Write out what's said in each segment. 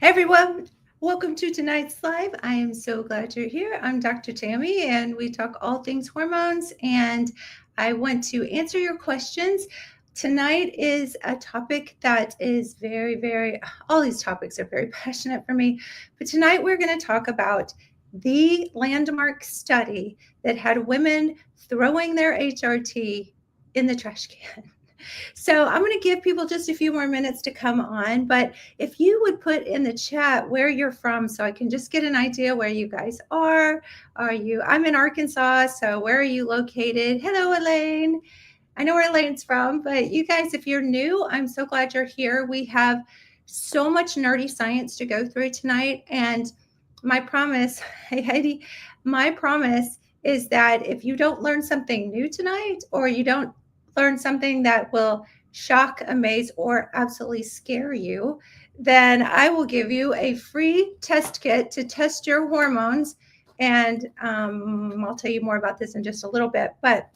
Hey everyone, welcome to tonight's live. I am so glad you're here. I'm Dr. Tammy, and we talk all things hormones. And I want to answer your questions. Tonight is a topic that is all these topics are very passionate for me. But tonight we're going to talk about the landmark study that had women throwing their HRT in the trash can. So I'm going to give people just a few more minutes to come on, but if you would put in the chat where you're from so I can just get an idea where you guys are. I'm in Arkansas, so where are you located? Hello, Elaine. I know where Elaine's from, but you guys, if you're new, I'm so glad you're here. We have so much nerdy science to go through tonight. And my promise, hey, Heidi, my promise is that if you don't learn something new tonight, or you don't learn something that will shock, amaze, or absolutely scare you, then I will give you a free test kit to test your hormones. And I'll tell you more about this in just a little bit. But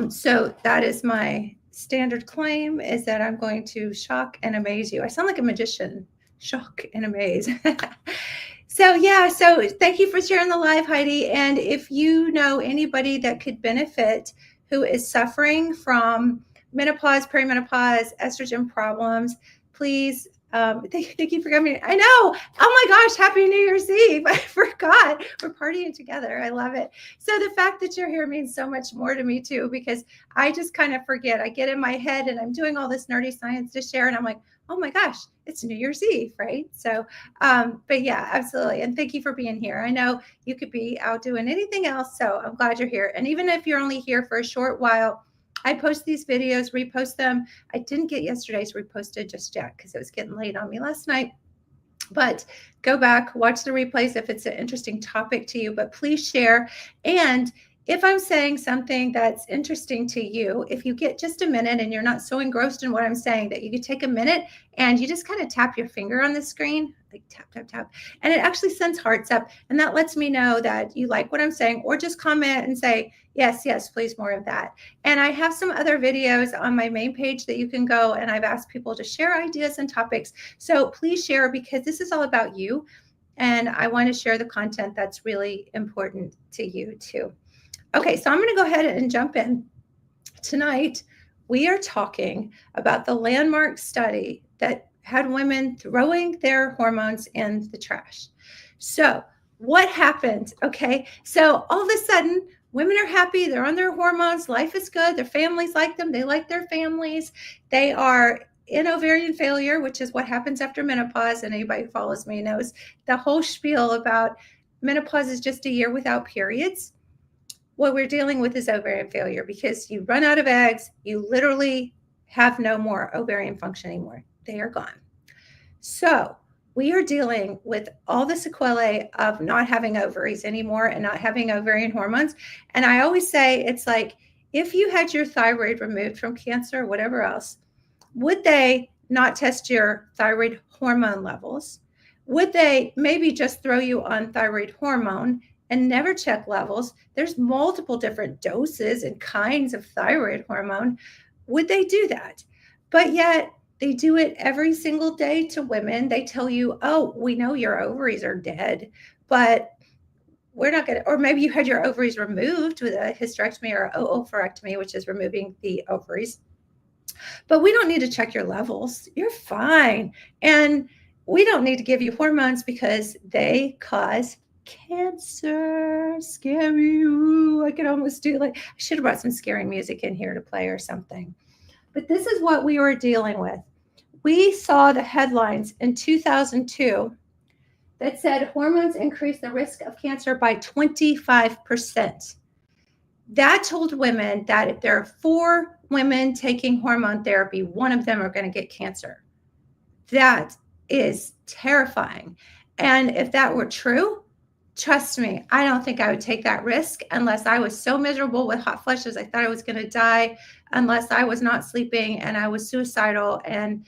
so that is my standard claim, is that I'm going to shock and amaze you. I sound like a magician. Shock and amaze. So thank you for sharing the live, Heidi. And if you know anybody that could benefit who is suffering from menopause, perimenopause, estrogen problems, please thank you for coming. I know. Oh my gosh, happy New Year's Eve. I forgot. We're partying together. I love it. So the fact that you're here means so much more to me too, because I just kind of forget. I get in my head and I'm doing all this nerdy science to share, and I'm like, oh my gosh, it's New Year's Eve, right? So, but yeah, absolutely. And thank you for being here. I know you could be out doing anything else, so I'm glad you're here. And even if you're only here for a short while, I post these videos, repost them. I didn't get yesterday's reposted just yet because it was getting late on me last night. But go back, watch the replays if it's an interesting topic to you, but please share. And if I'm saying something that's interesting to you, if you get just a minute and you're not so engrossed in what I'm saying, that you could take a minute and you just kind of tap your finger on the screen, like tap, tap, tap, and it actually sends hearts up. And that lets me know that you like what I'm saying, or just comment and say, yes, yes, please, more of that. And I have some other videos on my main page that you can go, and I've asked people to share ideas and topics. So please share, because this is all about you. And I want to share the content that's really important to you too. Okay, so I'm going to go ahead and jump in. Tonight, we are talking about the landmark study that had women throwing their hormones in the trash. So, what happened? Okay, so all of a sudden, women are happy, they're on their hormones, life is good, their families like them, they like their families, they are in ovarian failure, which is what happens after menopause. And anybody who follows me knows the whole spiel about menopause is just a year without periods. What we're dealing with is ovarian failure, because you run out of eggs, you literally have no more ovarian function anymore. They are gone. So we are dealing with all the sequelae of not having ovaries anymore and not having ovarian hormones. And I always say, it's like if you had your thyroid removed from cancer or whatever else, would they not test your thyroid hormone levels? Would they maybe just throw you on thyroid hormone and never check levels? There's multiple different doses and kinds of thyroid hormone. Would they do that? But yet they do it every single day to women. They tell you, oh, we know your ovaries are dead, but we're not going to, or maybe you had your ovaries removed with a hysterectomy or oophorectomy, which is removing the ovaries. But we don't need to check your levels. You're fine. And we don't need to give you hormones because they cause cancer. Scary. Ooh, I could almost do, like, I should have brought some scary music in here to play or something. But this is what we were dealing with. We saw the headlines in 2002 that said hormones increase the risk of cancer by 25%. That told women that if there are 4 women taking hormone therapy, one of them are going to get cancer. That is terrifying. And if that were true, trust me, I don't think I would take that risk unless I was so miserable with hot flushes I thought I was going to die, unless I was not sleeping and I was suicidal. And,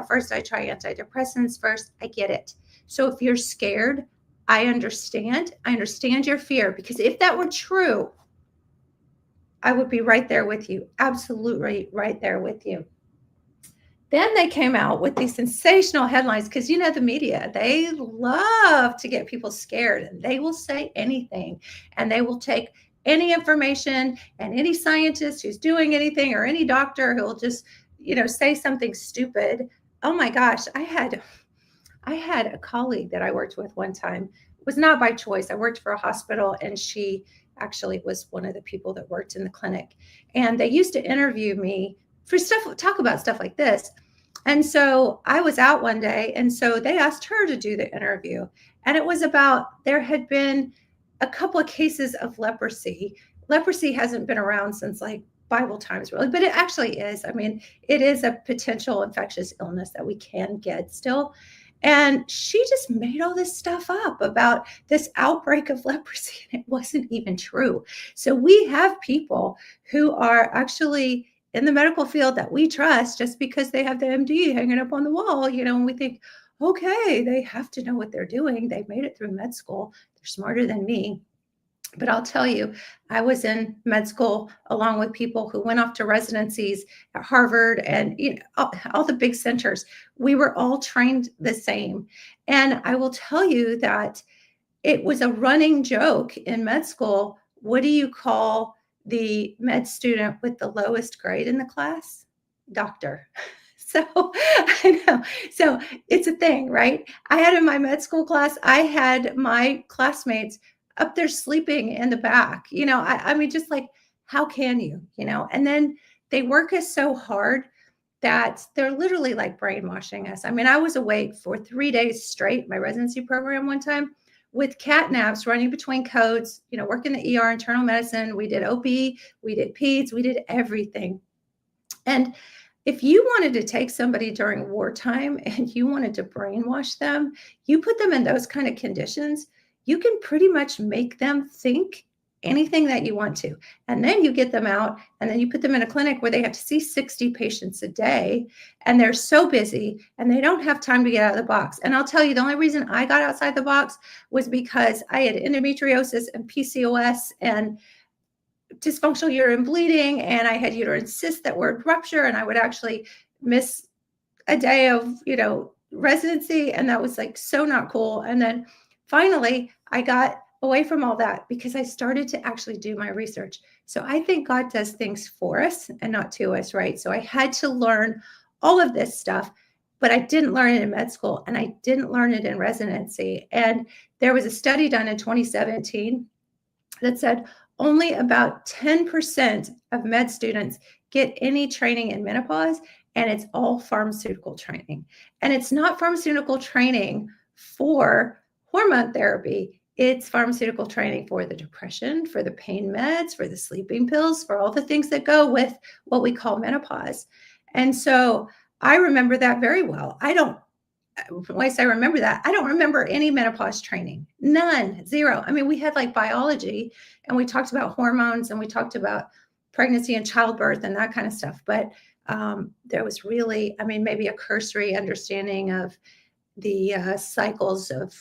first I try antidepressants first. I get it. So if you're scared, I understand. I understand your fear, because if that were true, I would be right there with you. Absolutely right there with you. Then they came out with these sensational headlines because, the media, they love to get people scared, and they will say anything, and they will take any information, and any scientist who's doing anything, or any doctor who will just, say something stupid. Oh my gosh, I had a colleague that I worked with one time. It was not by choice. I worked for a hospital, and she actually was one of the people that worked in the clinic. And they used to interview me for stuff, talk about stuff like this. And so I was out one day, and so they asked her to do the interview. And it was about, there had been a couple of cases of leprosy. Leprosy hasn't been around since like Bible times, really, but it actually is. I mean, it is a potential infectious illness that we can get still. And she just made all this stuff up about this outbreak of leprosy, and it wasn't even true. So we have people who are actually in the medical field that we trust just because they have the MD hanging up on the wall, and we think, okay, they have to know what they're doing. They made it through med school. They're smarter than me. But I'll tell you, I was in med school along with people who went off to residencies at Harvard and all the big centers. We were all trained the same. And I will tell you that it was a running joke in med school. What do you call the med student with the lowest grade in the class? Doctor. So I know. So it's a thing, right? I had in my med school class, I had my classmates up there sleeping in the back. I mean, just like, how can you, And then they work us so hard that they're literally like brainwashing us. I mean, I was awake for 3 days straight, my residency program one time, with cat naps running between codes, working the ER, internal medicine. We did OB, we did peds, we did everything. And if you wanted to take somebody during wartime and you wanted to brainwash them, you put them in those kind of conditions, you can pretty much make them think anything that you want to. And then you get them out, and then you put them in a clinic where they have to see 60 patients a day, and they're so busy and they don't have time to get out of the box. And I'll tell you, the only reason I got outside the box was because I had endometriosis and PCOS and dysfunctional uterine bleeding, and I had uterine cysts that were rupture, and I would actually miss a day of, residency, and that was like so not cool. And then finally, I got away from all that because I started to actually do my research. So I think God does things for us and not to us, right? So I had to learn all of this stuff, but I didn't learn it in med school, and I didn't learn it in residency. And there was a study done in 2017 that said only about 10% of med students get any training in menopause, and it's all pharmaceutical training. And it's not pharmaceutical training for hormone therapy. It's pharmaceutical training for the depression, for the pain meds, for the sleeping pills, for all the things that go with what we call menopause. And so I remember that very well. When I say remember that, I don't remember any menopause training. None, zero. I mean, we had like biology, and we talked about hormones, and we talked about pregnancy and childbirth and that kind of stuff. But there was really, I mean, maybe a cursory understanding of the cycles of,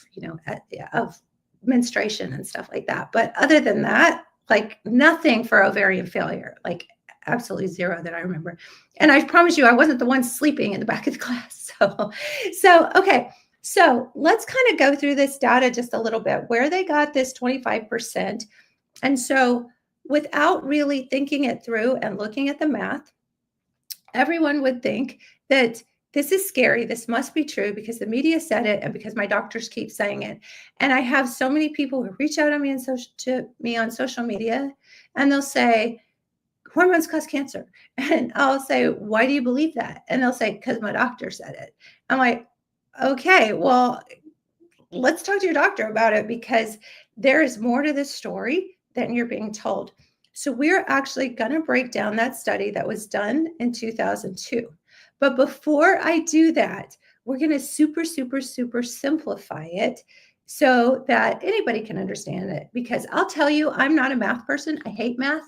of menstruation and stuff like that. But other than that, like nothing for ovarian failure, like absolutely zero that I remember. And I promise you, I wasn't the one sleeping in the back of the class. So okay. So let's kind of go through this data just a little bit, where they got this 25%. And so without really thinking it through and looking at the math, everyone would think that this is scary. This must be true because the media said it, and because my doctors keep saying it. And I have so many people who reach out to me on social media, and they'll say, hormones cause cancer. And I'll say, why do you believe that? And they'll say, because my doctor said it. I'm like, okay, well, let's talk to your doctor about it, because there is more to this story than you're being told. So we're actually going to break down that study that was done in 2002. But before I do that, we're going to super simplify it so that anybody can understand it. Because I'll tell you, I'm not a math person. I hate math.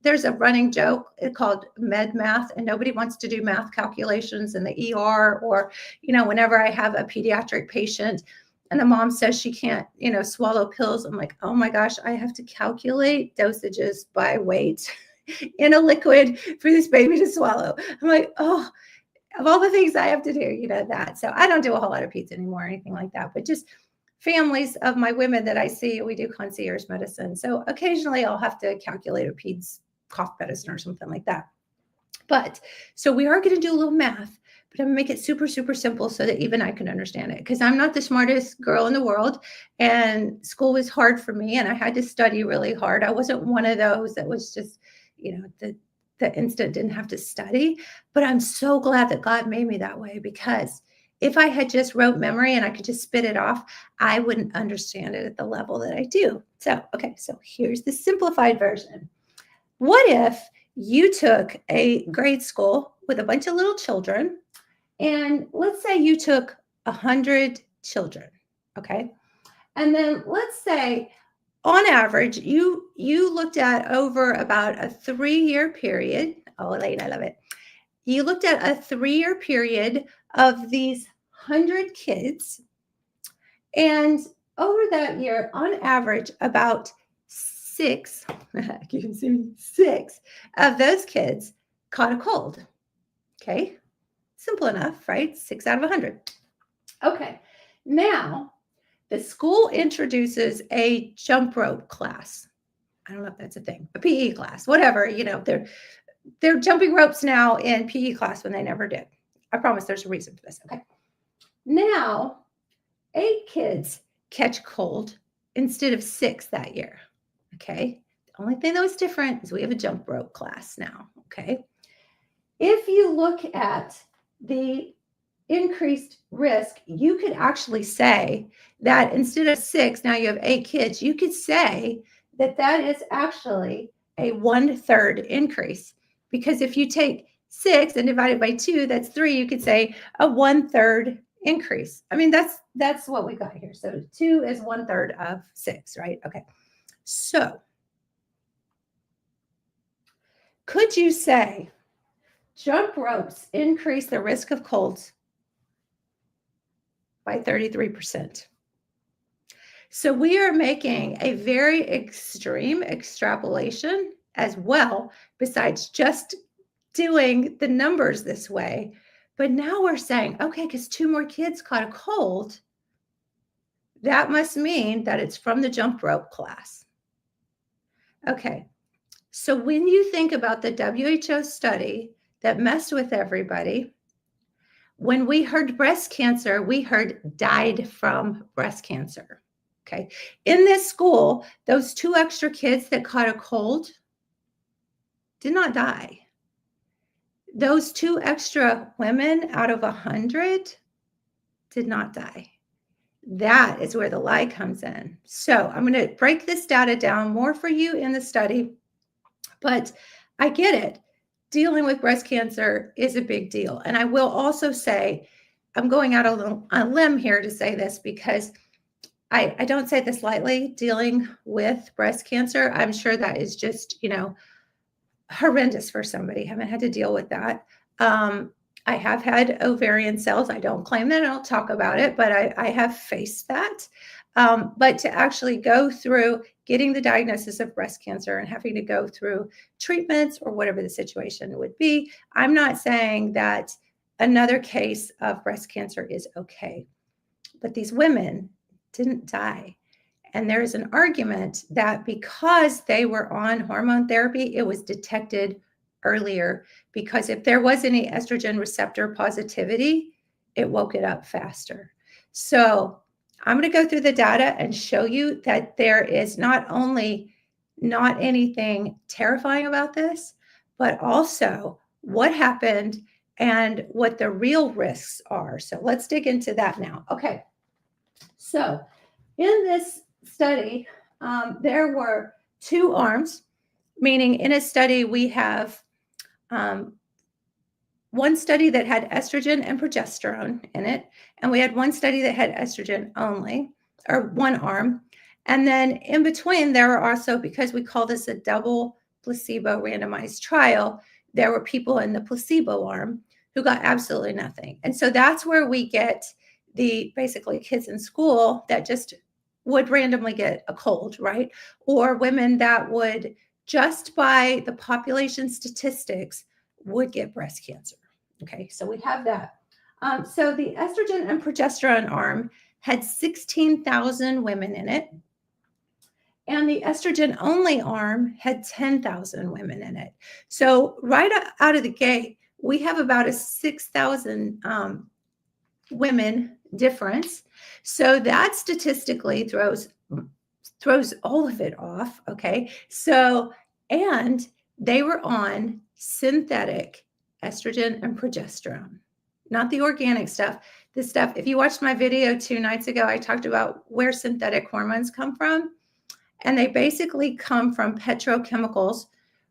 There's a running joke called med math, and nobody wants to do math calculations in the ER, or, whenever I have a pediatric patient and the mom says she can't, swallow pills, I'm like, oh my gosh, I have to calculate dosages by weight in a liquid for this baby to swallow. I'm like, oh, of all the things I have to do, that. So I don't do a whole lot of peds anymore or anything like that, but just families of my women that I see, we do concierge medicine. So occasionally I'll have to calculate a peds cough medicine or something like that. But so we are going to do a little math, but I'm going to make it super, super simple so that even I can understand it, because I'm not the smartest girl in the world and school was hard for me and I had to study really hard. I wasn't one of those that was just, the instant didn't have to study, but I'm so glad that God made me that way, because if I had just rote memory and I could just spit it off, I wouldn't understand it at the level that I do. So here's the simplified version. What if you took a grade school with a bunch of little children, and let's say you took 100 children, okay? And then let's say on average, you looked at over about a 3-year period. Oh, Elaine, I love it. You looked at a 3-year period of these 100 kids, and over that year, on average, about 6, you can see 6 of those kids caught a cold. Okay, simple enough, right? 6 out of 100. Okay, now the school introduces a jump rope class. I don't know if that's a thing, a PE class, whatever. They're jumping ropes now in PE class when they never did. I promise there's a reason for this. Okay, now 8 kids catch cold instead of 6 that year. Okay, the only thing that was different is we have a jump rope class now. Okay, if you look at the increased risk, you could actually say that instead of 6, now you have 8 kids. You could say that that is actually a 1/3 increase, because if you take 6 and divide it by 2, that's 3. You could say a 1/3 increase. I mean, that's what we got here. So 2 is 1/3 of 6, right? Okay. So could you say jump ropes increase the risk of colds by 33%? So we are making a very extreme extrapolation as well, besides just doing the numbers this way. But now we're saying, okay, because 2 more kids caught a cold, that must mean that it's from the jump rope class. Okay, so when you think about the WHO study that messed with everybody, when we heard breast cancer, we heard died from breast cancer. Okay, in this school, those 2 extra kids that caught a cold did not die. Those 2 extra women out of 100 did not die. That is where the lie comes in. So I'm going to break this data down more for you in the study, but I get it. Dealing with breast cancer is a big deal. And I will also say, I'm going out on a limb here to say this, because I don't say this lightly, dealing with breast cancer. I'm sure that is just, horrendous for somebody. I haven't had to deal with that. I have had ovarian cells. I don't claim that. I don't talk about it, but I have faced that. But to actually go through getting the diagnosis of breast cancer and having to go through treatments or whatever the situation would be, I'm not saying that another case of breast cancer is okay. But these women didn't die. And there is an argument that because they were on hormone therapy, it was detected earlier, because if there was any estrogen receptor positivity, it woke it up faster. So I'm going to go through the data and show you that there is not only not anything terrifying about this, but also what happened and what the real risks are. So let's dig into that now. Okay. So in this study, there were 2 arms, meaning in a study we have one study that had estrogen and progesterone in it, and we had one study that had estrogen only, or one arm. And then in between, there were also, because we call this a double placebo randomized trial, there were people in the placebo arm who got absolutely nothing. And so that's where we get the basically kids in school that just would randomly get a cold, right? Or women that would, just by the population statistics, would get breast cancer. Okay, so we have that. So the estrogen and progesterone arm had 16,000 women in it, and the estrogen only arm had 10,000 women in it. So right out of the gate, we have about a 6,000 women difference. So that statistically throws all of it off. Okay. So, and they were on synthetic estrogen and progesterone, not the organic stuff. This stuff, if you watched my video 2 nights ago, I talked about where synthetic hormones come from. And they basically come from petrochemicals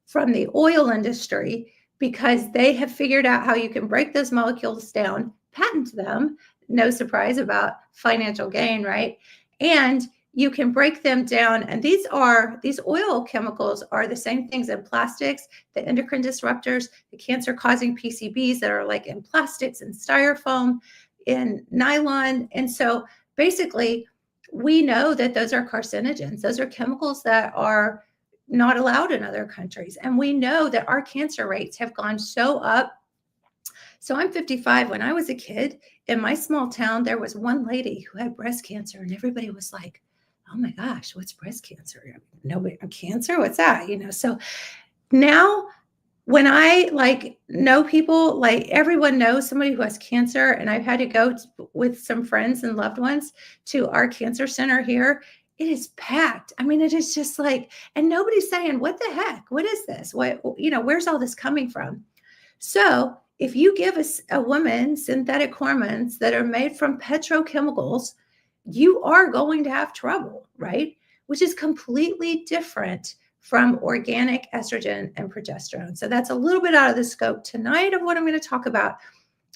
from the oil industry because they have figured out how you can break those molecules down, patent them. No surprise about financial gain, right? And you can break them down. And these oil chemicals are the same things in plastics, the endocrine disruptors, the cancer causing PCBs that are like in plastics and styrofoam, in nylon. And so basically, we know that those are carcinogens. Those are chemicals that are not allowed in other countries. And we know that our cancer rates have gone so up. So I'm 55. When I was a kid in my small town, there was one lady who had breast cancer, and everybody was like, oh my gosh, what's breast cancer? Nobody, cancer? What's that? So now when I know people, like everyone knows somebody who has cancer, and I've had to go with some friends and loved ones to our cancer center here, it is packed. I mean, it is just and nobody's saying, what the heck? What is this? Where's all this coming from? So if you give a woman synthetic hormones that are made from petrochemicals, you are going to have trouble, right? Which is completely different from organic estrogen and progesterone. So that's a little bit out of the scope tonight of what I'm going to talk about.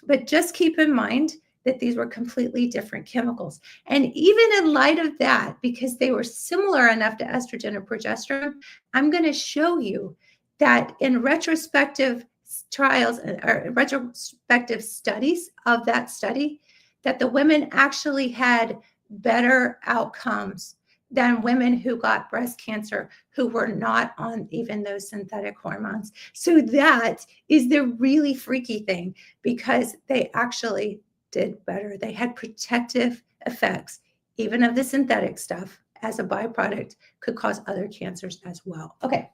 But just keep in mind that these were completely different chemicals. And even in light of that, because they were similar enough to estrogen and progesterone, I'm going to show you that in retrospective trials or retrospective studies of that study, that the women actually had better outcomes than women who got breast cancer who were not on even those synthetic hormones. So that is the really freaky thing, because they actually did better. They had protective effects, even of the synthetic stuff as a byproduct could cause other cancers as well. Okay,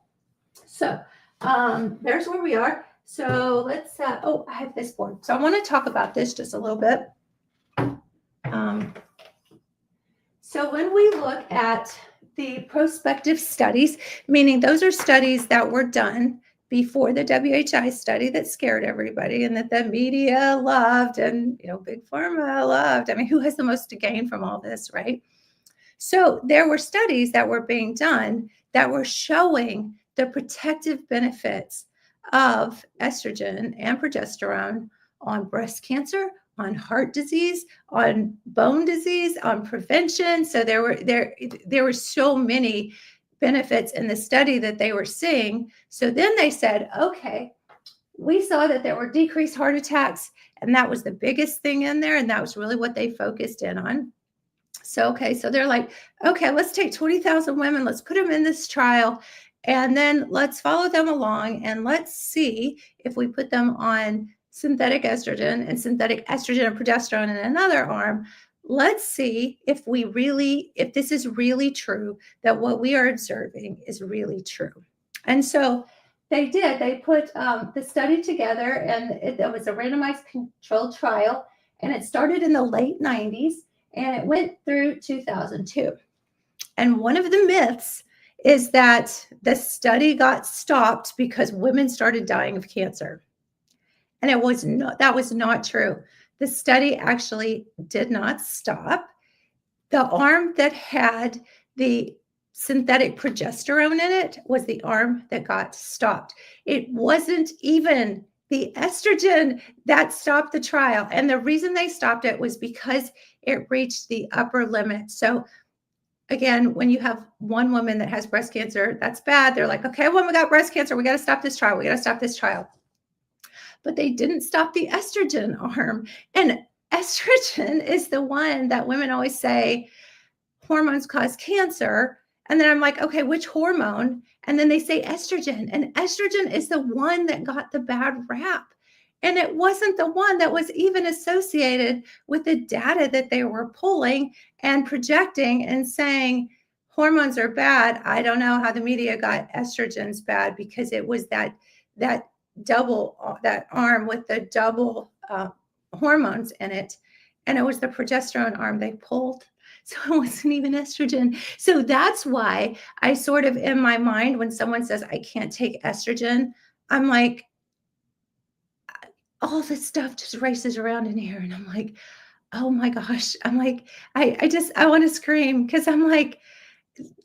so there's where we are. So let's, I have this board. So I want to talk about this just a little bit. So when we look at the prospective studies, meaning those are studies that were done before the WHI study that scared everybody and that the media loved and, Big Pharma loved. I mean, who has the most to gain from all this, right? So there were studies that were being done that were showing the protective benefits of estrogen and progesterone on breast cancer, on heart disease, on bone disease, on prevention. So there were so many benefits in the study that they were seeing. So then they said, okay, we saw that there were decreased heart attacks, and that was the biggest thing in there, and that was really what they focused in on. So they're like, okay, let's take 20,000 women, let's put them in this trial, and then let's follow them along, and let's see if we put them on synthetic estrogen and progesterone in another arm. Let's see if this is really true, that what we are observing is really true. And so they did. They put the study together, and it was a randomized controlled trial, and it started in the late 90s, and it went through 2002. And one of the myths is that the study got stopped because women started dying of cancer. And that was not true. The study actually did not stop. The arm that had the synthetic progesterone in it was the arm that got stopped. It wasn't even the estrogen that stopped the trial. And the reason they stopped it was because it reached the upper limit. So again, when you have one woman that has breast cancer, that's bad. They're like, okay, woman got breast cancer. We got to stop this trial. We got to stop this trial. But they didn't stop the estrogen arm. And estrogen is the one that women always say hormones cause cancer. And then I'm like, okay, which hormone? And then they say estrogen. And estrogen is the one that got the bad rap. And it wasn't the one that was even associated with the data that they were pulling and projecting and saying hormones are bad. I don't know how the media got estrogens bad, because it was that double, that arm with the double hormones in it, and it was the progesterone arm they pulled. So it wasn't even estrogen. So that's why I sort of, in my mind, when someone says I can't take estrogen, I'm like, all this stuff just races around in here. And I'm like, oh my gosh. I'm like, I want to scream, because I'm like,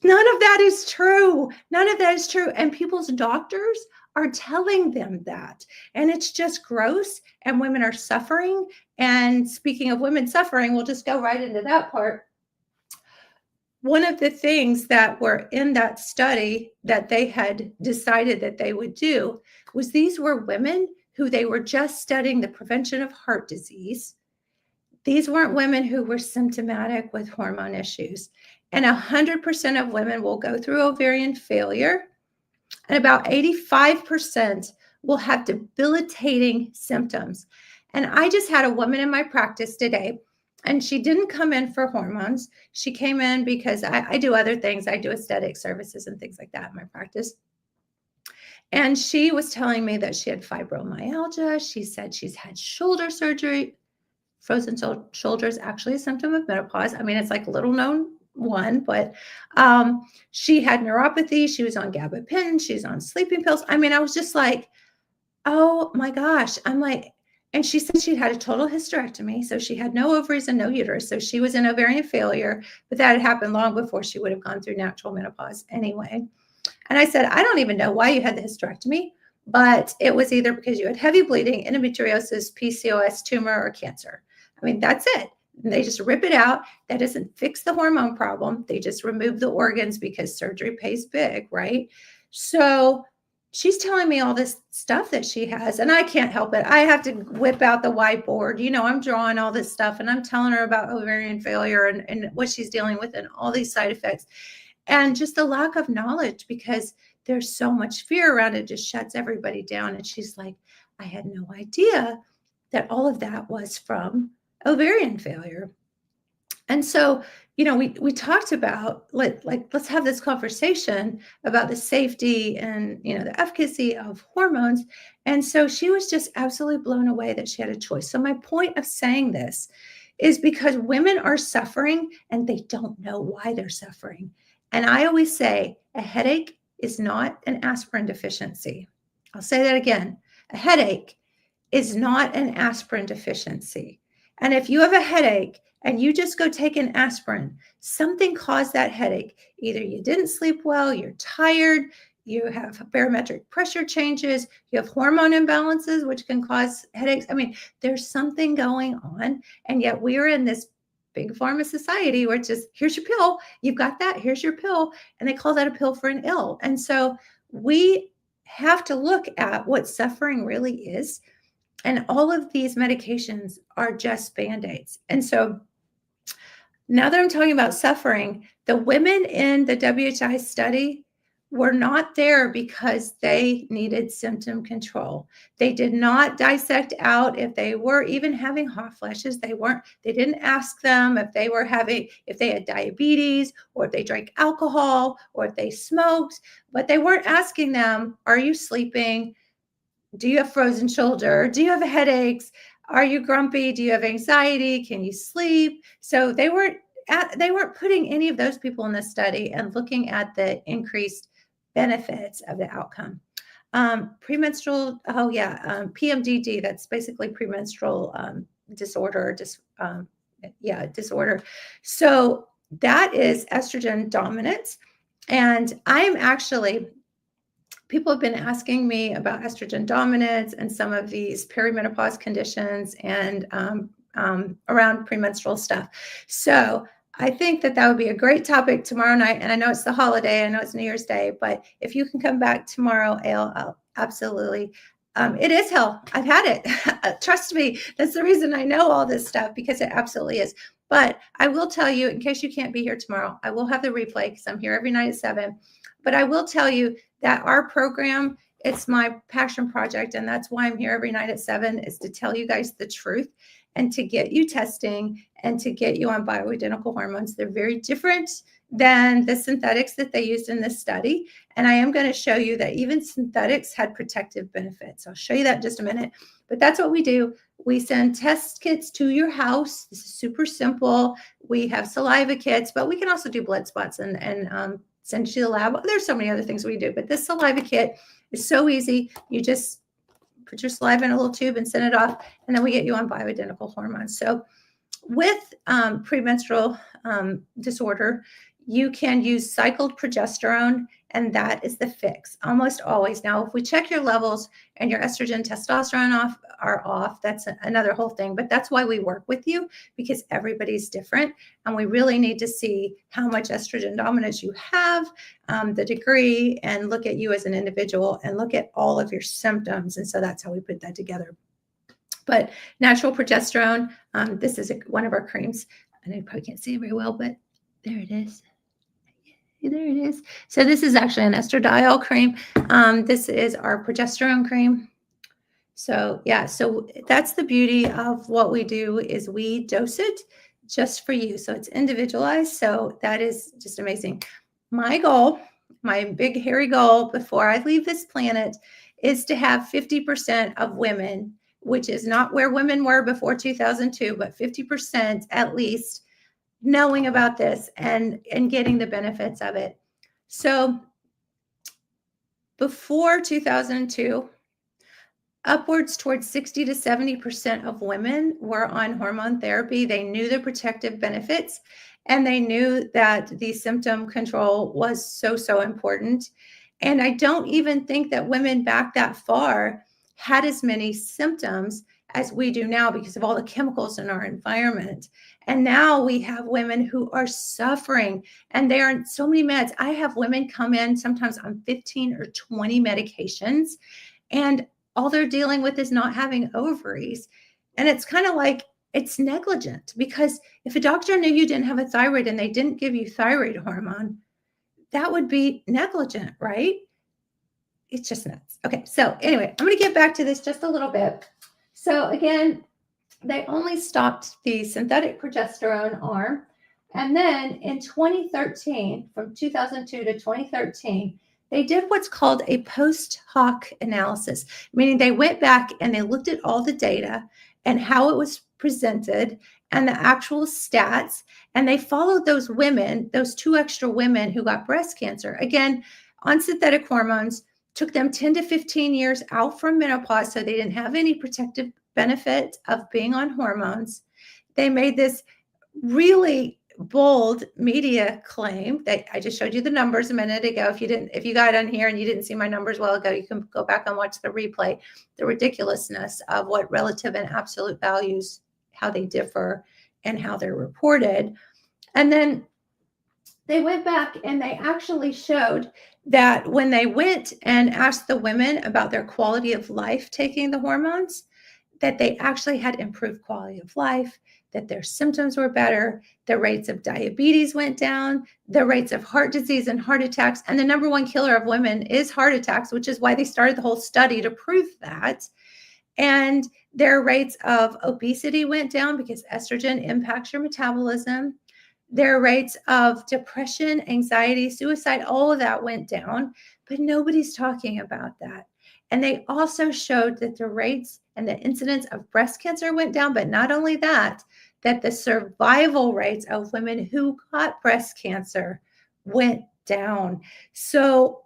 none of that is true. None of that is true. And people's doctors are telling them that. And it's just gross. And women are suffering. And speaking of women suffering, we'll just go right into that part. One of the things that were in that study that they had decided that they would do was, these were women who they were just studying the prevention of heart disease. These weren't women who were symptomatic with hormone issues. And 100% of women will go through ovarian failure, and about 85% will have debilitating symptoms. And I just had a woman in my practice today, and she didn't come in for hormones. She came in because I do other things. I do aesthetic services and things like that in my practice. And she was telling me that she had fibromyalgia. She said she's had shoulder surgery. Frozen shoulders, actually a symptom of menopause. I mean, it's like a little known one, but she had neuropathy. She was on gabapentin. She's on sleeping pills. I mean, I was just like, oh my gosh. I'm like, and she said she'd had a total hysterectomy. So she had no ovaries and no uterus. So she was in ovarian failure, but that had happened long before she would have gone through natural menopause anyway. And I said, I don't even know why you had the hysterectomy, but it was either because you had heavy bleeding, endometriosis, PCOS, tumor, or cancer. I mean, that's it. And they just rip it out. That doesn't fix the hormone problem. They just remove the organs because surgery pays big, right? So she's telling me all this stuff that she has, and I can't help it. I have to whip out the whiteboard. I'm drawing all this stuff, and I'm telling her about ovarian failure and what she's dealing with and all these side effects. And just the lack of knowledge, because there's so much fear around it, just shuts everybody down. And she's like, I had no idea that all of that was from ovarian failure. And so, we talked about let's have this conversation about the safety and, the efficacy of hormones. And so she was just absolutely blown away that she had a choice. So my point of saying this is because women are suffering and they don't know why they're suffering. And I always say a headache is not an aspirin deficiency. I'll say that again. A headache is not an aspirin deficiency. And if you have a headache and you just go take an aspirin, something caused that headache. Either you didn't sleep well, you're tired, you have barometric pressure changes, you have hormone imbalances, which can cause headaches. I mean, there's something going on. And yet we are in this big pharma society where it's just, here's your pill, you've got that, here's your pill. And they call that a pill for an ill. And so we have to look at what suffering really is. And all of these medications are just Band-Aids. And so now that I'm talking about suffering, the women in the WHI study were not there because they needed symptom control. They did not dissect out if they were even having hot flashes. They didn't ask them if they had diabetes, or if they drank alcohol, or if they smoked, but they weren't asking them, are you sleeping? Do you have frozen shoulder? Do you have headaches? Are you grumpy? Do you have anxiety? Can you sleep? So they weren't putting any of those people in the study and looking at the increased benefits of the outcome. Premenstrual, PMDD, that's basically premenstrual disorder, disorder. So that is estrogen dominance. And people have been asking me about estrogen dominance and some of these perimenopause conditions and around premenstrual stuff. So I think that would be a great topic tomorrow night. And I know it's the holiday, I know it's New Year's Day, but if you can come back tomorrow, I'll absolutely. It is hell. I've had it. Trust me. That's the reason I know all this stuff, because it absolutely is. But I will tell you, in case you can't be here tomorrow, I will have the replay because I'm here every night at 7. But I will tell you that our program It's my passion project. And that's why I'm here every night at 7, is to tell you guys the truth and to get you testing and to get you on bioidentical hormones. They're very different than the synthetics that they used in this study. And I am going to show you that even synthetics had protective benefits. I'll show you that in just a minute. But that's what we do. We send test kits to your house. This is super simple. We have saliva kits, but we can also do blood spots and send you to the lab. There's so many other things we do, but this saliva kit is so easy. You just put your saliva in a little tube and send it off, and then we get you on bioidentical hormones. So with premenstrual disorder, you can use cycled progesterone, and that is the fix almost always. Now, if we check your levels and your estrogen, testosterone are off, that's another whole thing. But that's why we work with you, because everybody's different. And we really need to see how much estrogen dominance you have, the degree, and look at you as an individual and look at all of your symptoms. And so that's how we put that together. But natural progesterone, this is one of our creams. I know you probably can't see it very well, but there it is. There it is. So this is actually an estradiol cream. This is our progesterone cream. So yeah, so that's the beauty of what we do, is we dose it just for you. So it's individualized. So that is just amazing. My goal, my big hairy goal before I leave this planet, is to have 50% of women, which is not where women were before 2002, but 50% at least, knowing about this and getting the benefits of it. So before 2002, upwards towards 60 to 70% of women were on hormone therapy. They knew the protective benefits, and they knew that the symptom control was so important. And I don't even think that women back that far had as many symptoms as we do now because of all the chemicals in our environment. And now we have women who are suffering, and they are on so many meds. I have women come in sometimes on 15 or 20 medications, and all they're dealing with is not having ovaries. And it's kind of like, it's negligent, because if a doctor knew you didn't have a thyroid and they didn't give you thyroid hormone, that would be negligent, right? It's just nuts. Okay, so anyway, I'm going to get back to this just a little bit. So again, they only stopped the synthetic progesterone arm. And then in 2013, from 2002 to 2013, they did what's called a post hoc analysis, meaning they went back and they looked at all the data and how it was presented and the actual stats. And they followed those women, those 2 extra women who got breast cancer, again, on synthetic hormones, took them 10 to 15 years out from menopause, so they didn't have any protective benefit of being on hormones. They made this really bold media claim that I just showed you the numbers a minute ago. If you got on here and you didn't see my numbers a while ago, you can go back and watch the replay. The ridiculousness of what relative and absolute values, how they differ and how they're reported. And then they went back and they actually showed that when they went and asked the women about their quality of life taking the hormones, that they actually had improved quality of life, that their symptoms were better, the rates of diabetes went down, the rates of heart disease and heart attacks. And the number one killer of women is heart attacks, which is why they started the whole study to prove that. And their rates of obesity went down because estrogen impacts your metabolism. Their rates of depression, anxiety, suicide, all of that went down, but nobody's talking about that. And they also showed that the rates and the incidence of breast cancer went down, but not only that, that the survival rates of women who got breast cancer went down. So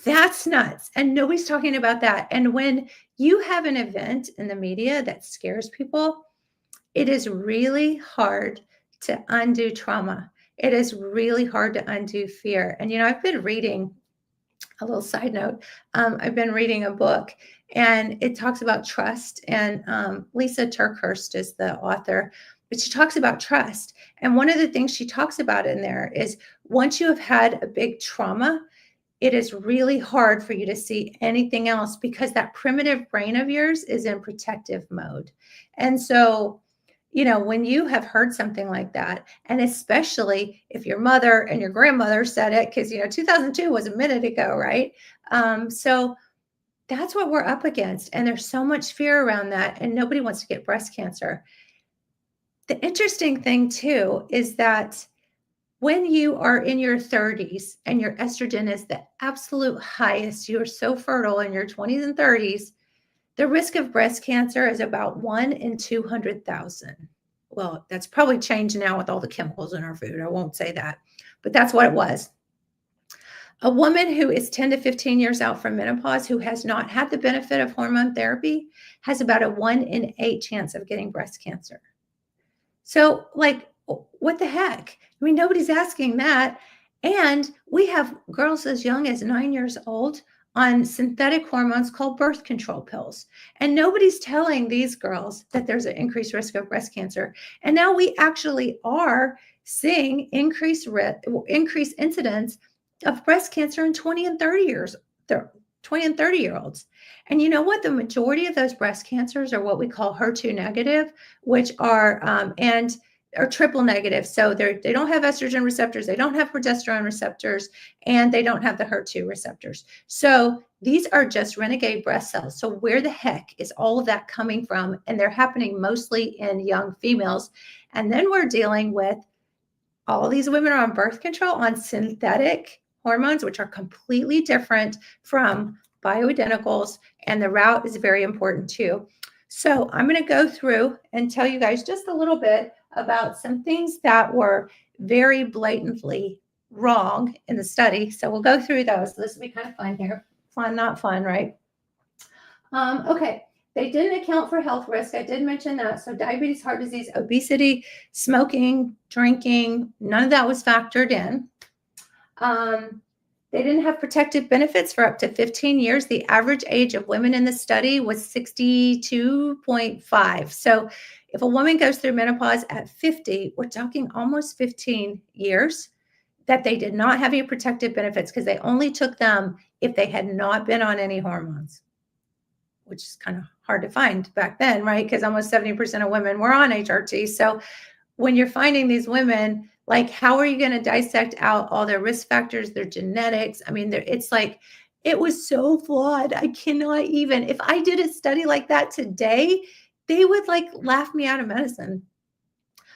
that's nuts. And nobody's talking about that. And when you have an event in the media that scares people, it is really hard to undo trauma. It is really hard to undo fear. And, I've been reading a little side note. I've been reading a book, and it talks about trust. And Lisa TerKeurst is the author, but she talks about trust. And one of the things she talks about in there is once you have had a big trauma, it is really hard for you to see anything else because that primitive brain of yours is in protective mode. And so, when you have heard something like that, and especially if your mother and your grandmother said it, because, 2002 was a minute ago, right? So That's what we're up against. And there's so much fear around that, and nobody wants to get breast cancer. The interesting thing, too, is that when you are in your 30s and your estrogen is the absolute highest, you are so fertile in your 20s and 30s, the risk of breast cancer is about 1 in 200,000. Well, that's probably changed now with all the chemicals in our food. I won't say that, but that's what it was. A woman who is 10 to 15 years out from menopause who has not had the benefit of hormone therapy has about a 1 in 8 chance of getting breast cancer. So, like, what the heck? I mean, nobody's asking that. And we have girls as young as 9 years old on synthetic hormones called birth control pills. And nobody's telling these girls that there's an increased risk of breast cancer. And now we actually are seeing increased incidence of breast cancer in 20 and 30 year olds. And you know what? The majority of those breast cancers are what we call HER2 negative, which are and are triple negative. So they don't have estrogen receptors, they don't have progesterone receptors, and they don't have the HER2 receptors. So these are just renegade breast cells. So where the heck is all of that coming from? And they're happening mostly in young females. And then we're dealing with all these women are on birth control, on synthetic hormones, which are completely different from bioidenticals, and the route is very important too. So I'm going to go through and tell you guys just a little bit about some things that were very blatantly wrong in the study. So we'll go through those. This will be kind of fun here. Fun, not fun, right? Okay. They didn't account for health risk. I did mention that. So diabetes, heart disease, obesity, smoking, drinking, none of that was factored in. They didn't have protective benefits for up to 15 years. The average age of women in the study was 62.5. So if a woman goes through menopause at 50, we're talking almost 15 years that they did not have any protective benefits because they only took them if they had not been on any hormones, which is kind of hard to find back then, right? Because almost 70% of women were on HRT. So when you're finding these women, like, how are you going to dissect out all their risk factors, their genetics? I mean, it's like, it was so flawed. I cannot even, if I did a study like that today, they would like laugh me out of medicine.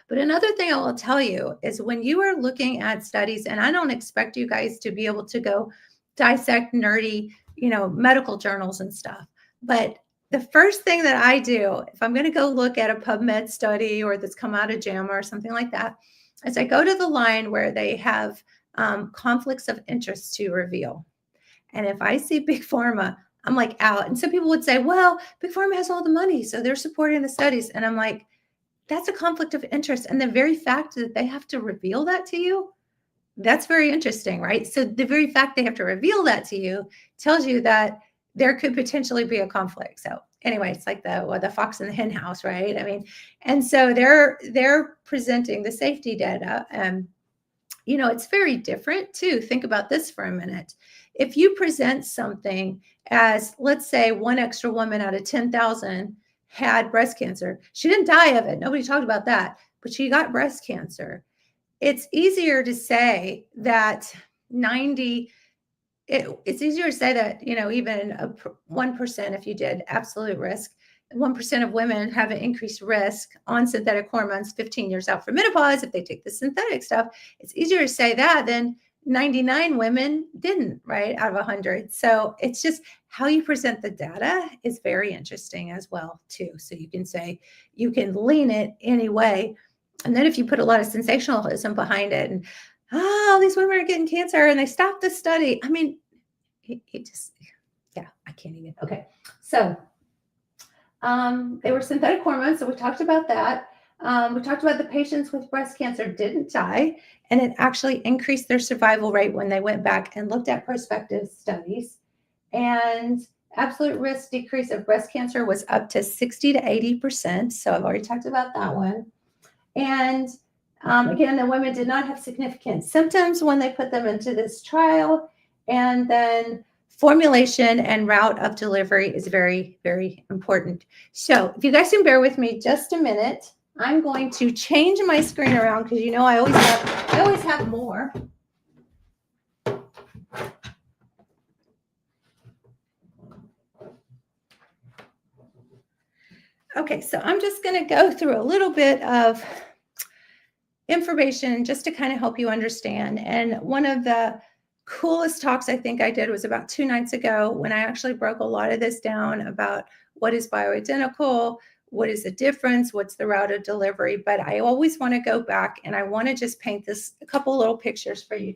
But another thing I will tell you is when you are looking at studies, and I don't expect you guys to be able to go dissect nerdy, medical journals and stuff. But the first thing that I do, if I'm going to go look at a PubMed study or that's come out of JAMA or something like that, is I go to the line where they have conflicts of interest to reveal. And if I see Big Pharma, I'm like out. And some people would say, well, Big Pharma has all the money, so they're supporting the studies. And I'm like, that's a conflict of interest. And the very fact that they have to reveal that to you, that's very interesting, right? So the very fact they have to reveal that to you tells you that there could potentially be a conflict. So anyway, it's like the fox in the hen house, right? I mean, and so they're presenting the safety data. It's very different too. Think about this for a minute. If you present something as, let's say, one extra woman out of 10,000 had breast cancer, she didn't die of it. Nobody talked about that, but she got breast cancer. It's easier to say that it's easier to say that, even 1%, if you did absolute risk, 1% of women have an increased risk on synthetic hormones 15 years out from menopause if they take the synthetic stuff. It's easier to say that than 99 women didn't, right, out of 100. So it's just how you present the data is very interesting as well, too. So you can say, you can lean it any way. And then if you put a lot of sensationalism behind it and, these women are getting cancer and they stopped the study. I mean, it just, yeah, I can't even. Okay. So they were synthetic hormones. So we talked about that. We talked about the patients with breast cancer didn't die, and it actually increased their survival rate when they went back and looked at prospective studies. And absolute risk decrease of breast cancer was up to 60 to 80%. So I've already talked about that one. And again, the women did not have significant symptoms when they put them into this trial. And then formulation and route of delivery is very, very important. So if you guys can bear with me just a minute, I'm going to change my screen around because I always have more. Okay, so I'm just going to go through a little bit of information just to kind of help you understand. And one of the coolest talks I think I did was about 2 nights ago when I actually broke a lot of this down about what is bioidentical, what is the difference, what's the route of delivery. But I always want to go back and I want to just paint this a couple little pictures for you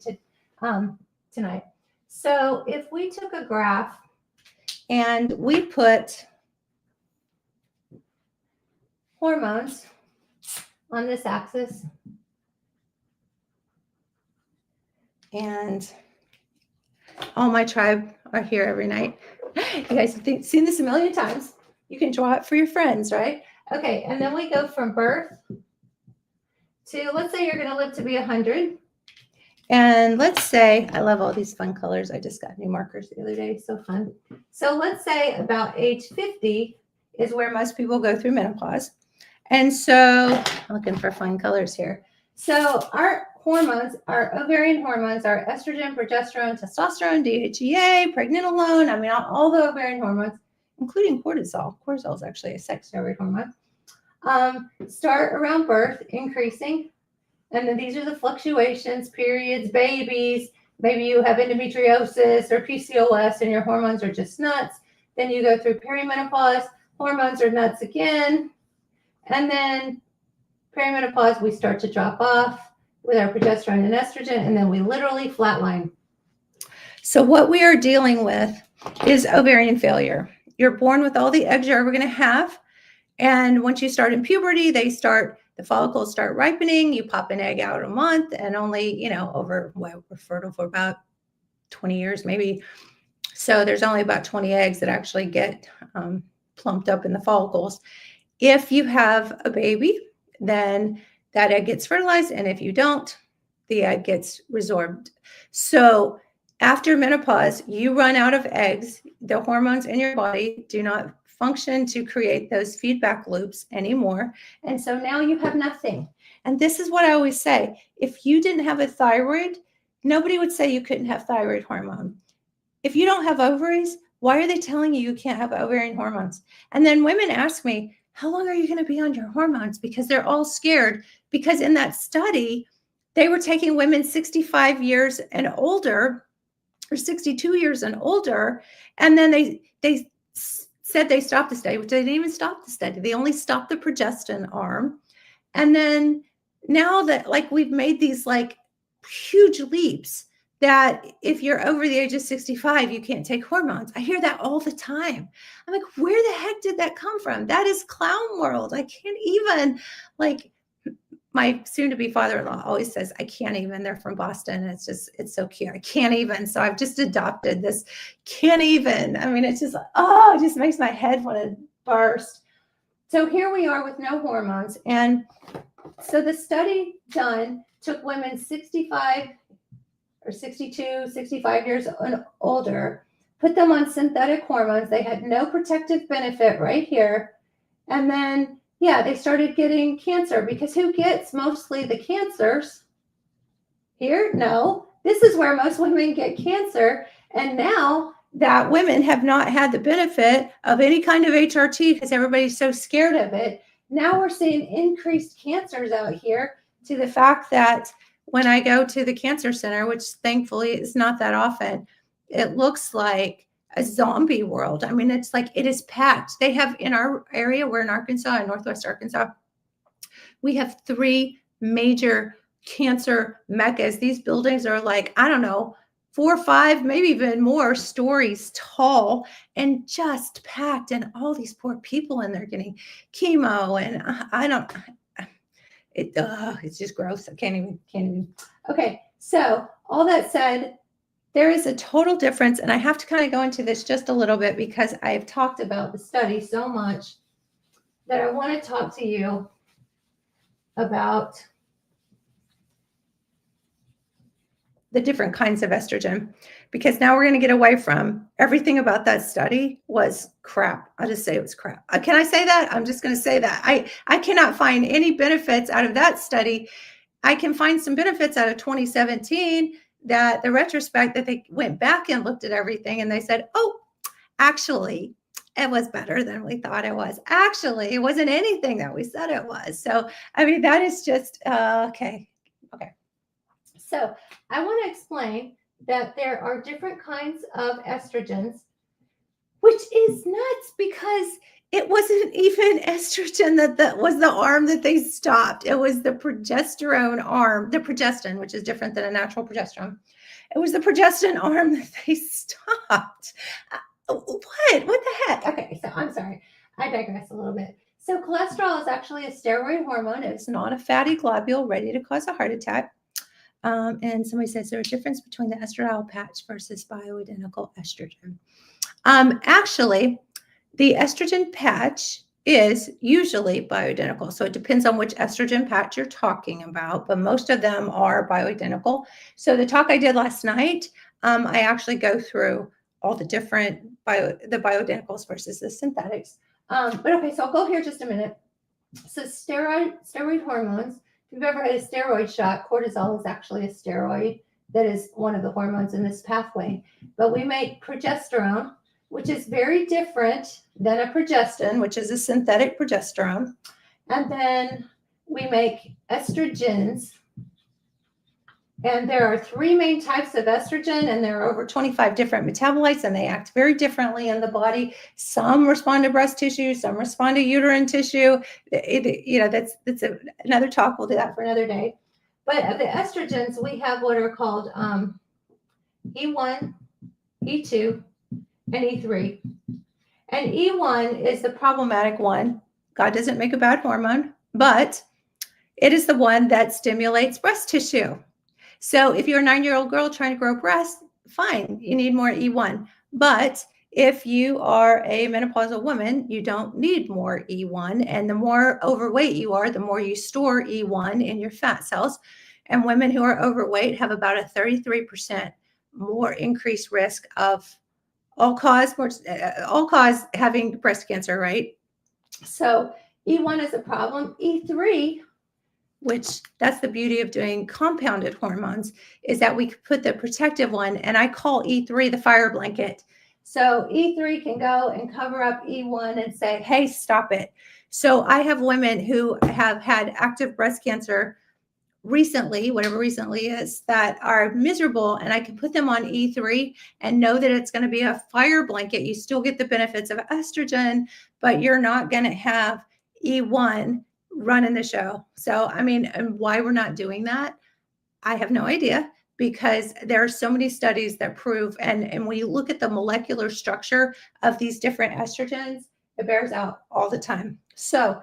tonight. So if we took a graph and we put hormones on this axis, and all my tribe are here every night. You guys have seen this a million times. You can draw it for your friends, right? Okay, and then we go from birth to, let's say you're going to live to be 100. And let's say, I love all these fun colors. I just got new markers the other day. So fun. So let's say about age 50 is where most people go through menopause. And so I'm looking for fun colors here. So our hormones, our ovarian hormones, are estrogen, progesterone, testosterone, DHEA, pregnenolone. I mean, all the ovarian hormones, including cortisol. Cortisol is actually a sex steroid hormone. Start around birth, increasing. And then these are the fluctuations, periods, babies. Maybe you have endometriosis or PCOS and your hormones are just nuts. Then you go through perimenopause, hormones are nuts again. And then perimenopause, we start to drop off with our progesterone and estrogen, and then we literally flatline. So what we are dealing with is ovarian failure. You're born with all the eggs you're ever going to have. And once you start in puberty, the follicles start ripening. You pop an egg out a month, and only, we're fertile for about 20 years, maybe. So there's only about 20 eggs that actually get plumped up in the follicles. If you have a baby, then that egg gets fertilized. And if you don't, the egg gets resorbed. So after menopause, you run out of eggs. The hormones in your body do not function to create those feedback loops anymore. And so now you have nothing. And this is what I always say. If you didn't have a thyroid, nobody would say you couldn't have thyroid hormone. If you don't have ovaries, why are they telling you can't have ovarian hormones? And then women ask me, how long are you going to be on your hormones? Because they're all scared. Because in that study, they were taking women 65 years and older, or 62 years and older, and then they said they stopped the study, which they didn't even stop the study. They only stopped the progestin arm. And then now that we've made these huge leaps that if you're over the age of 65, you can't take hormones. I hear that all the time. I'm like, where the heck did that come from? That is clown world. I can't even, my soon-to-be father-in-law always says, I can't even. They're from Boston. It's so cute. I can't even. So I've just adopted this can't even. I mean, it's just, it just makes my head want to burst. So here we are with no hormones. And so the study done took women 65 or 62, 65 years and older, put them on synthetic hormones. They had no protective benefit right here. And then, they started getting cancer, because who gets mostly the cancers? Here? No. This is where most women get cancer. And now that women have not had the benefit of any kind of HRT because everybody's so scared of it, now we're seeing increased cancers out here, to the fact that when I go to the cancer center, which thankfully is not that often, it looks like a zombie world. I mean, it's it is packed. They have, in our area, we're in Arkansas, in Northwest Arkansas, we have 3 major cancer meccas. These buildings are 4 or 5, maybe even more stories tall, and just packed. And all these poor people in there getting chemo. And it's just gross. I can't even. Okay. So all that said, there is a total difference. And I have to kind of go into this just a little bit, because I've talked about the study so much that I want to talk to you about the different kinds of estrogen, because now we're going to get away from everything about that study was crap. I'll just say it was crap. Can I say that? I'm just going to say that. I cannot find any benefits out of that study. I can find some benefits out of 2017, that the retrospect, that they went back and looked at everything and they said, oh, actually, It was better than we thought it was. Actually, it wasn't anything that we said it was. So, I mean, that is just okay. Okay. So, I want to explain that there are different kinds of estrogens, which is nuts because it wasn't even estrogen that was the arm that they stopped. It was the progesterone arm, the progestin, which is different than a natural progesterone. It was the progestin arm that they stopped. What? What the heck? Okay, so I'm sorry. I digress a little bit. So cholesterol is actually a steroid hormone. It's not a fatty globule ready to cause a heart attack. And somebody says there's a difference between the estradiol patch versus bioidentical estrogen. Actually, the estrogen patch is usually bioidentical. So it depends on which estrogen patch you're talking about, but most of them are bioidentical. So the talk I did last night, I actually go through all the different the bioidenticals versus the synthetics. But okay, so I'll go here just a minute. So steroid hormones. If you've ever had a steroid shot, cortisol is actually a steroid that is one of the hormones in this pathway. But we make progesterone, which is very different than a progestin, which is a synthetic progesterone. And then we make estrogens. And there are 3 main types of estrogen, and there are over 25 different metabolites, and they act very differently in the body. Some respond to breast tissue, some respond to uterine tissue. That's another talk. We'll do that for another day. But of the estrogens, we have what are called E1, E2, and E3. And E1 is the problematic one. God doesn't make a bad hormone, but it is the one that stimulates breast tissue. So if you're a 9-year-old girl trying to grow breasts, fine, you need more E1. But if you are a menopausal woman, you don't need more E1. And the more overweight you are, the more you store E1 in your fat cells. And women who are overweight have about a 33% more increased risk of all cause having breast cancer, right? So E1 is a problem. E3, which that's the beauty of doing compounded hormones, is that we could put the protective one, and I call E3 the fire blanket. So E3 can go and cover up E1 and say, hey, stop it. So I have women who have had active breast cancer recently, whatever recently is, that are miserable, and I can put them on E3 and know that it's going to be a fire blanket. You still get the benefits of estrogen, but you're not going to have E1 running the show. So, I mean, and why we're not doing that, I have no idea, because there are so many studies that prove, and when you look at the molecular structure of these different estrogens, it bears out all the time. So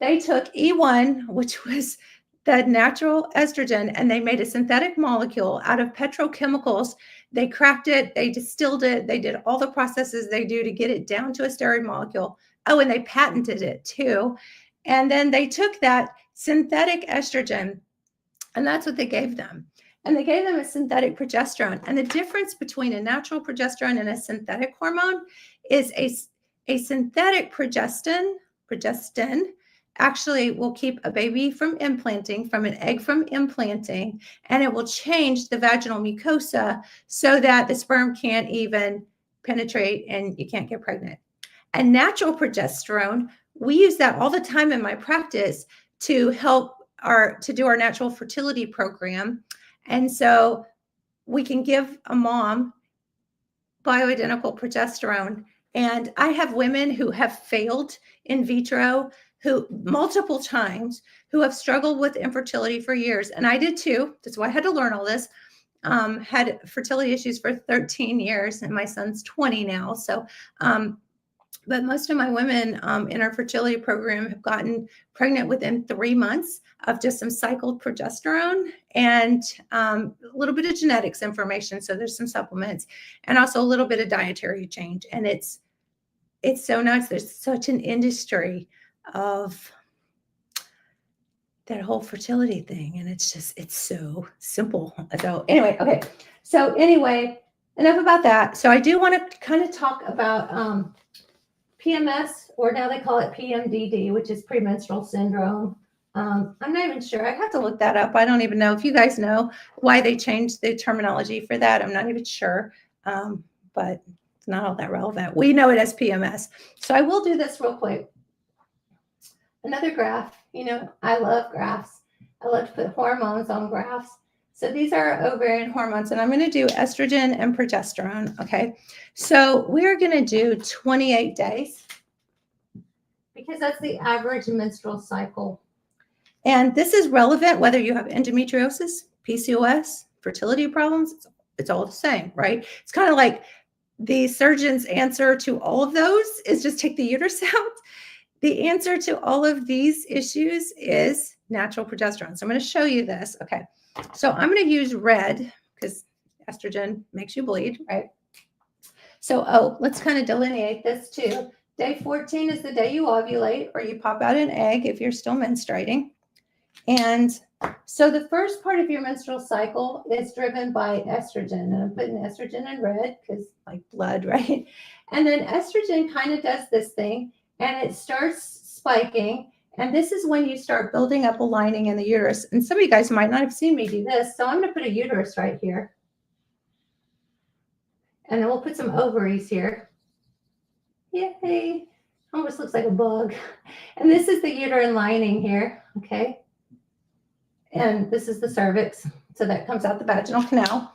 they took E1, which was the natural estrogen, and they made a synthetic molecule out of petrochemicals. They cracked it, they distilled it, they did all the processes they do to get it down to a steroid molecule. Oh, and they patented it too. And then they took that synthetic estrogen, and that's what they gave them. And they gave them a synthetic progesterone. And the difference between a natural progesterone and a synthetic hormone is a synthetic progestin actually will keep a baby from implanting, from an egg from implanting, and it will change the vaginal mucosa so that the sperm can't even penetrate and you can't get pregnant. And natural progesterone, we use that all the time in my practice to help to do our natural fertility program. And so we can give a mom bioidentical progesterone. And I have women who have failed in vitro, who multiple times, who have struggled with infertility for years. And I did too. That's why I had to learn all this. Had fertility issues for 13 years, and my son's 20 now. So, but most of my women in our fertility program have gotten pregnant within 3 months of just some cycled progesterone and a little bit of genetics information. So there's some supplements and also a little bit of dietary change. And it's so nuts. There's such an industry of that whole fertility thing. And it's so simple. So anyway, okay. So anyway, enough about that. So I do want to kind of talk about PMS, or now they call it PMDD, which is premenstrual syndrome. I'm not even sure. I have to look that up. I don't even know if you guys know why they changed the terminology for that. I'm not even sure. But It's not all that relevant. We know it as PMS. So I will do this real quick. Another graph, you know, I love graphs. I love to put hormones on graphs. So these are ovarian hormones, and I'm going to do estrogen and progesterone, okay? So we're going to do 28 days because that's the average menstrual cycle. And this is relevant whether you have endometriosis, PCOS, fertility problems. It's all the same, right? It's kind of like the surgeon's answer to all of those is just take the uterus out. The answer to all of these issues is natural progesterone. So I'm going to show you this. Okay. So I'm going to use red because estrogen makes you bleed, right? So, let's kind of delineate this too. Day 14 is the day you ovulate or you pop out an egg if you're still menstruating. And so the first part of your menstrual cycle is driven by estrogen. And I'm putting estrogen in red because like blood, right? And then estrogen kind of does this thing and it starts spiking. And this is when you start building up a lining in the uterus. And some of you guys might not have seen me do this. So I'm going to put a uterus right here. And then we'll put some ovaries here. Yay. Almost looks like a bug. And this is the uterine lining here. Okay. And this is the cervix. So that comes out the vaginal canal.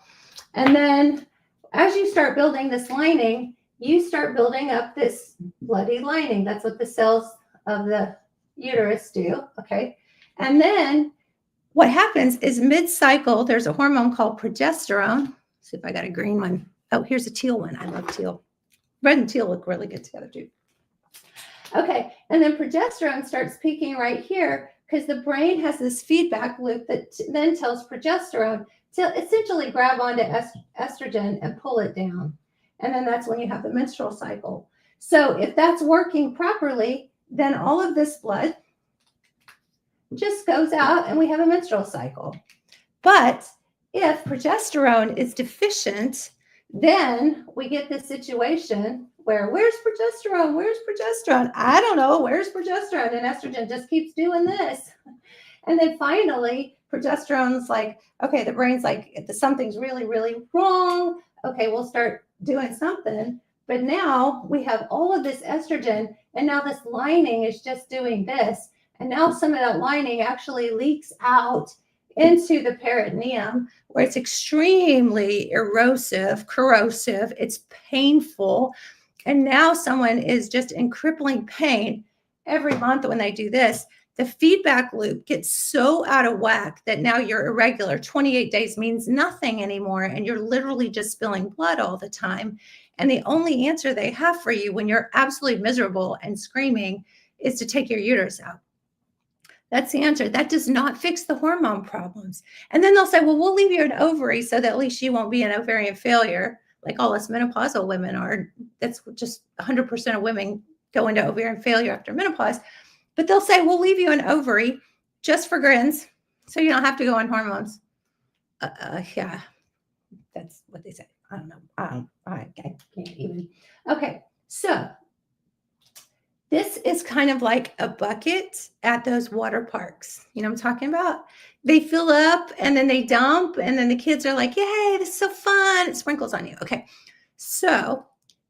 And then as you start building this lining, you start building up this bloody lining. That's what the cells of the uterus do. Okay. And then what happens is mid-cycle, there's a hormone called progesterone. Let's see if I got a green one. Oh, here's a teal one. I love teal. Red and teal look really good together too. Okay. And then progesterone starts peaking right here because the brain has this feedback loop that then tells progesterone to essentially grab onto estrogen and pull it down. And then that's when you have the menstrual cycle. So if that's working properly, then all of this blood just goes out and we have a menstrual cycle. But if progesterone is deficient, then we get this situation where where's progesterone? Where's progesterone? I don't know. Where's progesterone? And estrogen just keeps doing this. And then finally, progesterone's like, okay, the brain's like, something's really, really wrong. Okay, we'll start doing something. But now we have all of this estrogen, and now this lining is just doing this. And now some of that lining actually leaks out into the peritoneum, where it's extremely erosive, corrosive, it's painful. And now someone is just in crippling pain every month when they do this. The feedback loop gets so out of whack that now you're irregular. 28 days means nothing anymore, and you're literally just spilling blood all the time. And the only answer they have for you when you're absolutely miserable and screaming is to take your uterus out. That's the answer. That does not fix the hormone problems. And then they'll say, well, we'll leave you an ovary so that at least you won't be an ovarian failure like all us menopausal women are. That's just 100% of women go into ovarian failure after menopause. But they'll say, we'll leave you an ovary just for grins so you don't have to go on hormones. Yeah, that's what they say. I don't know. I can't even. Okay, so this is kind of like a bucket at those water parks. You know what I'm talking about? They fill up and then they dump, and then the kids are like, yay, this is so fun. It sprinkles on you. Okay. So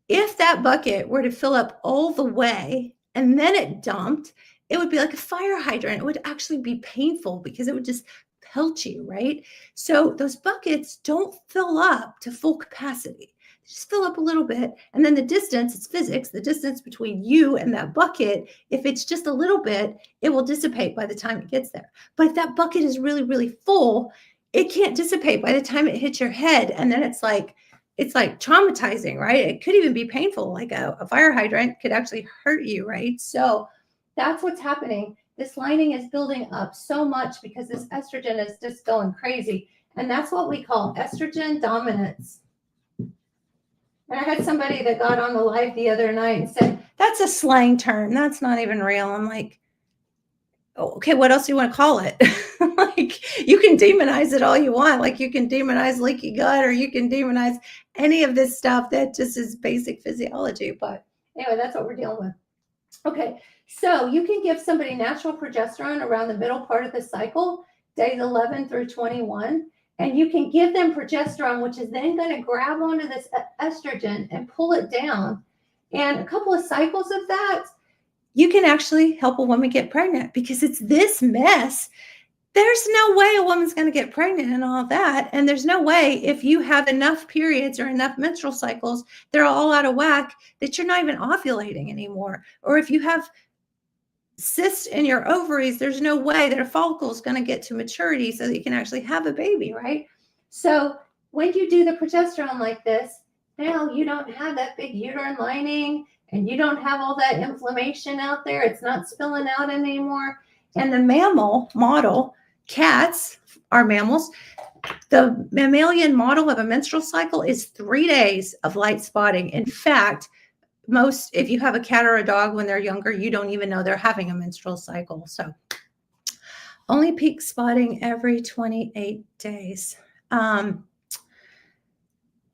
if that bucket were to fill up all the way and then it dumped, it would be like a fire hydrant. It would actually be painful because it would just pelt you, right? So those buckets don't fill up to full capacity. Just fill up a little bit. And then the distance, it's physics, the distance between you and that bucket, if it's just a little bit, it will dissipate by the time it gets there. But if that bucket is really, really full, it can't dissipate by the time it hits your head. And then it's like traumatizing, right? It could even be painful. Like a fire hydrant could actually hurt you, right? So that's what's happening. This lining is building up so much because this estrogen is just going crazy. And that's what we call estrogen dominance. And I had somebody that got on the live the other night and said, that's a slang term. That's not even real. I'm like, oh, okay, what else do you want to call it? Like, you can demonize it all you want. Like, you can demonize leaky gut, or you can demonize any of this stuff that just is basic physiology. But anyway, that's what we're dealing with. Okay, so you can give somebody natural progesterone around the middle part of the cycle, days 11 through 21. And you can give them progesterone, which is then going to grab onto this estrogen and pull it down. And a couple of cycles of that, you can actually help a woman get pregnant, because it's this mess. There's no way a woman's going to get pregnant and all that. And there's no way, if you have enough periods or enough menstrual cycles, they're all out of whack, that you're not even ovulating anymore. Or if you have cysts in your ovaries, there's no way that a follicle is going to get to maturity so that you can actually have a baby, right? So when you do the progesterone like this, now you don't have that big uterine lining, and you don't have all that inflammation out there. It's not spilling out anymore. And the mammal model, cats are mammals. The mammalian model of a menstrual cycle is 3 days of light spotting. In fact, if you have a cat or a dog when they're younger, you don't even know they're having a menstrual cycle. So only peak spotting every 28 days.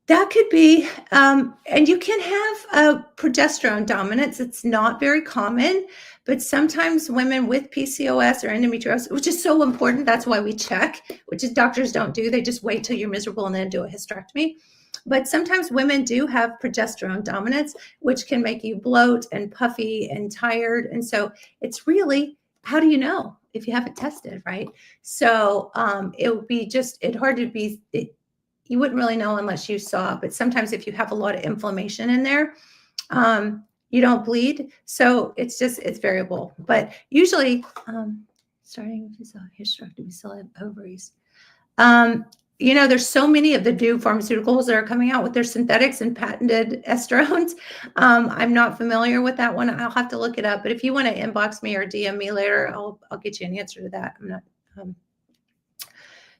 That could be, and you can have a progesterone dominance. It's not very common, but sometimes women with PCOS or endometriosis, which is so important, that's why we check, which is doctors don't do. They just wait till you're miserable and then do a hysterectomy. But sometimes women do have progesterone dominance, which can make you bloat and puffy and tired. And so it's really, how do you know if you haven't tested, right? So it would be hard to be, you wouldn't really know unless you saw. But sometimes if you have a lot of inflammation in there, you don't bleed. So it's variable. But usually, starting with hysterectomy, we still have ovaries. There's so many of the new pharmaceuticals that are coming out with their synthetics and patented estrogens. I'm not familiar with that one. I'll have to look it up. But if you want to inbox me or DM me later, I'll get you an answer to that. I'm not.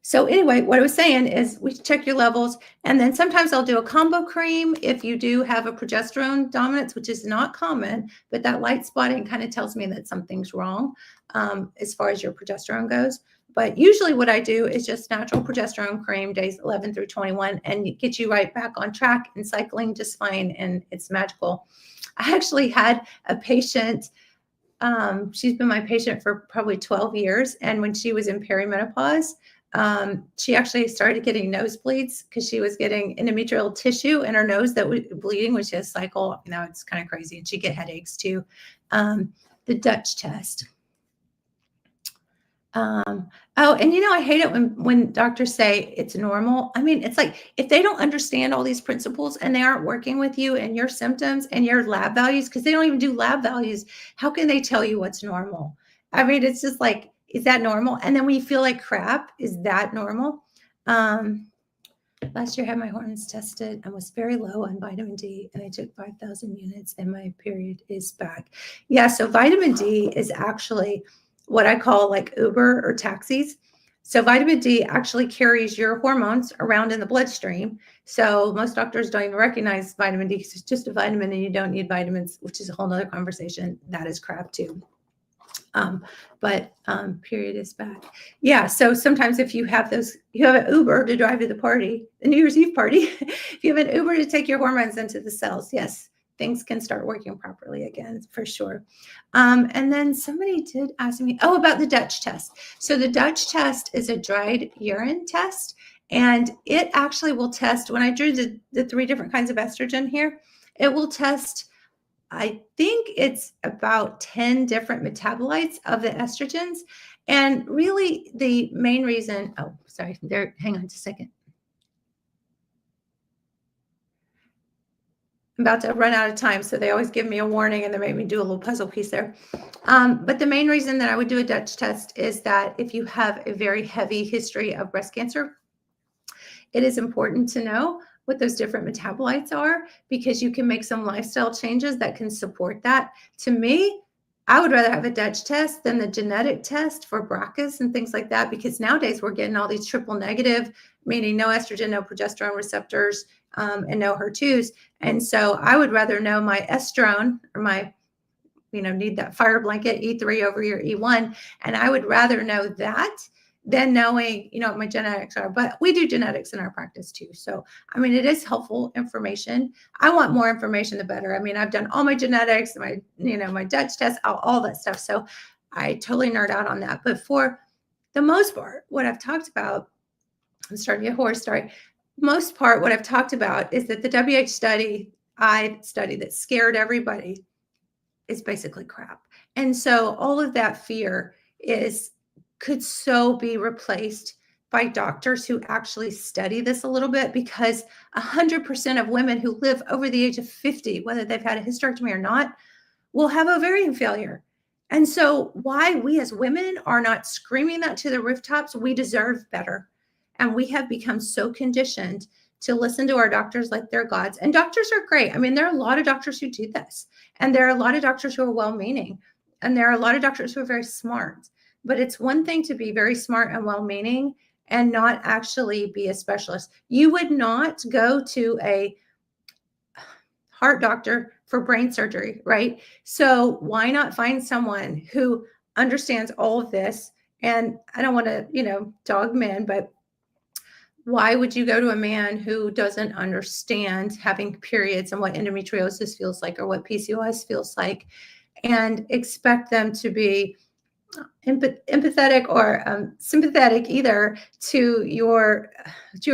So anyway, what I was saying is we check your levels, and then sometimes I'll do a combo cream if you do have a progesterone dominance, which is not common, but that light spotting kind of tells me that something's wrong as far as your progesterone goes. But usually what I do is just natural progesterone cream days 11 through 21 and get you right back on track and cycling just fine, and it's magical. I actually had a patient, she's been my patient for probably 12 years, and when she was in perimenopause, she actually started getting nosebleeds because she was getting endometrial tissue in her nose that was bleeding, which is cycle. It's kind of crazy. And she'd get headaches too. The Dutch test. And I hate it when doctors say it's normal. I mean, it's like, if they don't understand all these principles and they aren't working with you and your symptoms and your lab values, because they don't even do lab values, how can they tell you what's normal? I mean, it's just like, is that normal? And then when you feel like crap, is that normal? Last year I had my hormones tested and was very low on vitamin D, and I took 5,000 units and my period is back. Yeah, so vitamin D is actually what I call like Uber or taxis. So vitamin D actually carries your hormones around in the bloodstream. So most doctors don't even recognize vitamin D because it's just a vitamin and you don't need vitamins, which is a whole nother conversation. That is crap too. Period is back. Yeah. So sometimes if you have an Uber to drive to the party, the New Year's Eve party, if you have an Uber to take your hormones into the cells, yes, things can start working properly again, for sure. And then somebody did ask me, about the Dutch test. So the Dutch test is a dried urine test, and it actually will test, when I drew the 3 different kinds of estrogen here, it will test, I think it's about 10 different metabolites of the estrogens. And really the main reason, hang on just a second. I'm about to run out of time, so they always give me a warning and they make me do a little puzzle piece there. But the main reason that I would do a Dutch test is that if you have a very heavy history of breast cancer, it is important to know what those different metabolites are, because you can make some lifestyle changes that can support that. To me, I would rather have a Dutch test than the genetic test for BRCAs and things like that, because nowadays we're getting all these triple negative, meaning no estrogen, no progesterone receptors, and no HER2s. And so I would rather know my estrone, or my, need that fire blanket E3 over your E1. And I would rather know that than knowing, what my genetics are. But we do genetics in our practice too. So, it is helpful information. I want more information, the better. I've done all my genetics, my Dutch test, all that stuff. So I totally nerd out on that. But for the most part, what I've talked about I'm starting a horror story. Most part, what I've talked about is that the WH study, I study that scared everybody, is basically crap. And so all of that fear is could so be replaced by doctors who actually study this a little bit, because 100% of women who live over the age of 50, whether they've had a hysterectomy or not, will have ovarian failure. And so, why we as women are not screaming that to the rooftops, we deserve better. And we have become so conditioned to listen to our doctors like they're gods. And doctors are great. I mean, there are a lot of doctors who do this, and there are a lot of doctors who are well meaning, and there are a lot of doctors who are very smart. But it's one thing to be very smart and well meaning and not actually be a specialist. You would not go to a heart doctor for brain surgery, right? So why not find someone who understands all of this? And I don't want to, dog men, but why would you go to a man who doesn't understand having periods and what endometriosis feels like or what PCOS feels like, and expect them to be empathetic or sympathetic either to your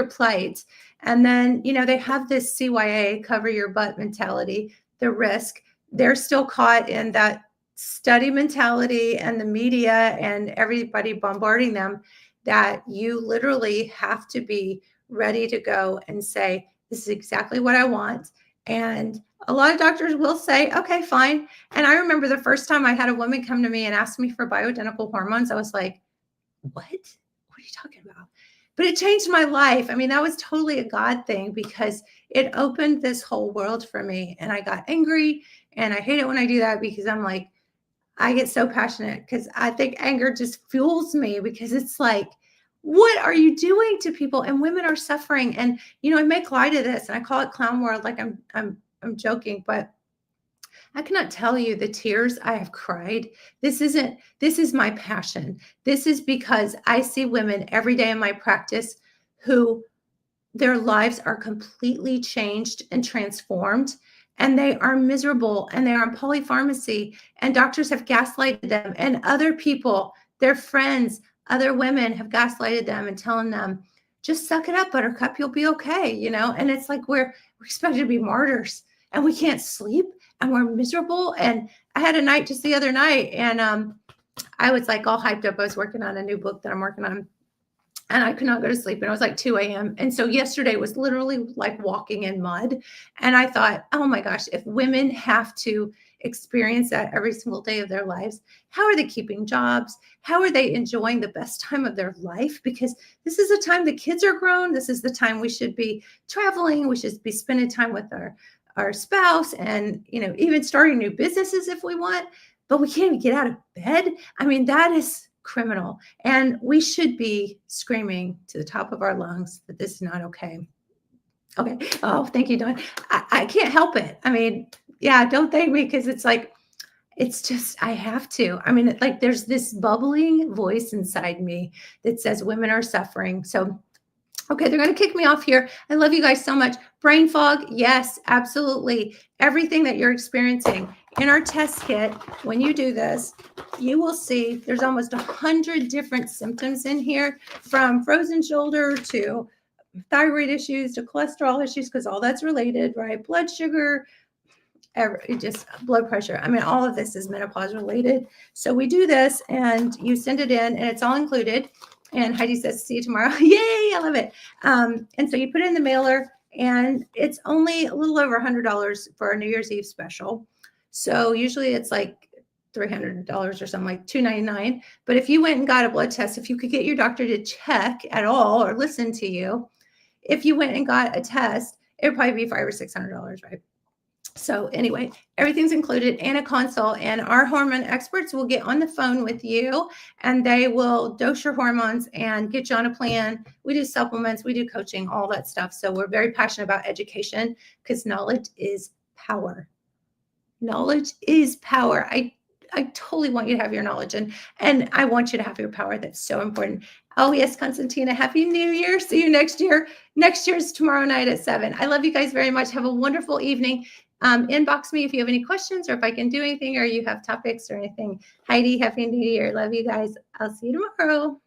plight? And then they have this CYA, cover your butt mentality, the risk. They're still caught in that study mentality and the media and everybody bombarding them, that you literally have to be ready to go and say, this is exactly what I want. And a lot of doctors will say, okay, fine. And I remember the first time I had a woman come to me and ask me for bioidentical hormones, I was like, what? What are you talking about? But it changed my life. I mean, that was totally a God thing, because it opened this whole world for me. And I got angry, and I hate it when I do that, because I'm like, I get so passionate because I think anger just fuels me, because it's like, what are you doing to people? And women are suffering. And I make light of this and I call it clown world, like I'm joking, but I cannot tell you the tears I have cried. This is my passion. This is because I see women every day in my practice who their lives are completely changed and transformed, and they are miserable, and they are on polypharmacy, and doctors have gaslighted them, and other people, their friends, other women have gaslighted them and telling them, just suck it up, buttercup, you'll be okay, and it's like we're expected to be martyrs, and we can't sleep, and we're miserable. And I had a night just the other night, and I was like all hyped up. I was working on a new book that I'm working on, and I could not go to sleep. And it was like 2 a.m. And so yesterday was literally like walking in mud. And I thought, oh my gosh, if women have to experience that every single day of their lives, how are they keeping jobs? How are they enjoying the best time of their life? Because this is a time the kids are grown. This is the time we should be traveling. We should be spending time with our spouse, and even starting new businesses if we want. But we can't even get out of bed. I mean, that is criminal. And we should be screaming to the top of our lungs that this is not okay. Okay. Oh, thank you, Dawn. I can't help it. I mean, yeah, don't thank me, because it's like, it's just, I have to. I mean, like there's this bubbling voice inside me that says women are suffering. So okay, they're going to kick me off here. I love you guys so much. Brain fog, yes, absolutely. Everything that you're experiencing in our test kit, when you do this, you will see there's almost 100 different symptoms in here, from frozen shoulder to thyroid issues to cholesterol issues, because all that's related, right? Blood sugar, just blood pressure. I mean, all of this is menopause related. So we do this, and you send it in, and it's all included. And Heidi says, see you tomorrow. Yay, I love it. And so you put it in the mailer, and it's only a little over $100 for a New Year's Eve special. So usually it's like $300 or something, like $299. But if you went and got a blood test, if you could get your doctor to check at all or listen to you, if you went and got a test, it would probably be $500 or $600, right? So anyway, everything's included, and a consult, and our hormone experts will get on the phone with you, and they will dose your hormones and get you on a plan. We do supplements, we do coaching, all that stuff. So we're very passionate about education, because knowledge is power. Knowledge is power. I totally want you to have your knowledge, and I want you to have your power. That's so important. Oh yes, Constantina, Happy New Year. See you next year. Next year's tomorrow night at 7. I love you guys very much. Have a wonderful evening. Inbox me if you have any questions, or if I can do anything, or you have topics or anything. Heidi, Happy New Year. Love you guys. I'll see you tomorrow.